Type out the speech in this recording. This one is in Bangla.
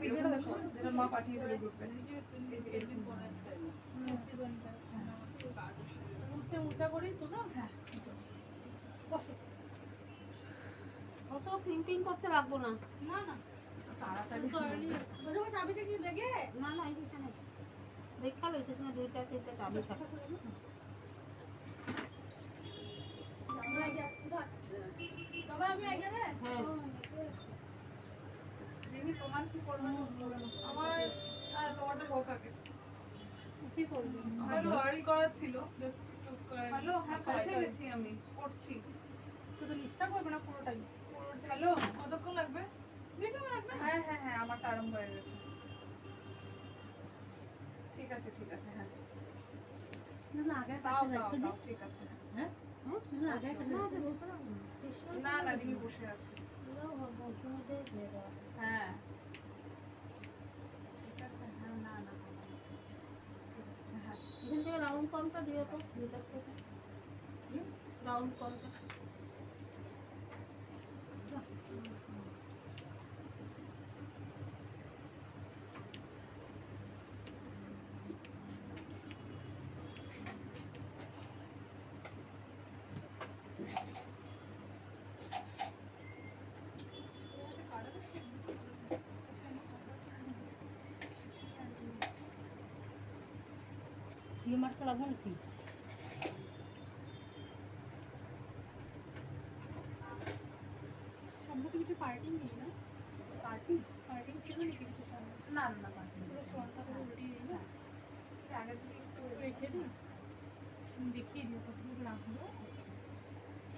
ভিডিওটা দেখো যেটা মা পাঠিয়েছিল গ্রুপে। উঁচা করেই তো না। হ্যাঁ অত ক্রিম্পিং করতে লাগবো না। না না তাড়াতাড়ি চাবিটা কি বেগে? না না, এখানে দেখা লইছে তুমি 2টা 3টা চাবি থাকে। বাবা আমি আগে রে। হ্যাঁ দিদি তোমার কি করবে? আমার তোমারটা হোক আগে। কি করবি? আমার লয়ারি করার ছিল, জাস্ট একটু হ্যালো। হ্যাঁ পৌঁছে গেছি, আমি করছি। শুধু লিস্টটা করবে না পুরোটাই? হ্যালো, কতক্ষণ লাগবে? হ্যাঁ হ্যাঁ হ্যাঁ, আমারটা আরম্ভ হয়ে গেছে। ঠিক আছে ঠিক আছে। হ্যাঁ না আগে দাও পাশে দাও রাখতে দাও, দি। ঠিক আছে। হ্যাঁ? না আগে পাশে রাখতে দি। না না, দিদি বসে আছে। হ্যাঁ ঠিক আছে। হ্যাঁ না না, হ্যাঁ এখান থেকে রাউন্ড কমটা দিও তো, মিটার থেকে রাউন্ড কমটা। কি মারতে লাগবো নাকি? সম্ভবত কিছু পার্টি নেই না? পার্টি? পার্টি ছিল নাকি কিছু সামনে? না না পার্টি পুরো ফলটা পুরো উল্টিয়ে দিই না? আগে থেকে একটু রেখে দিই, দেখিয়ে দিই কতটুকু রাখবো।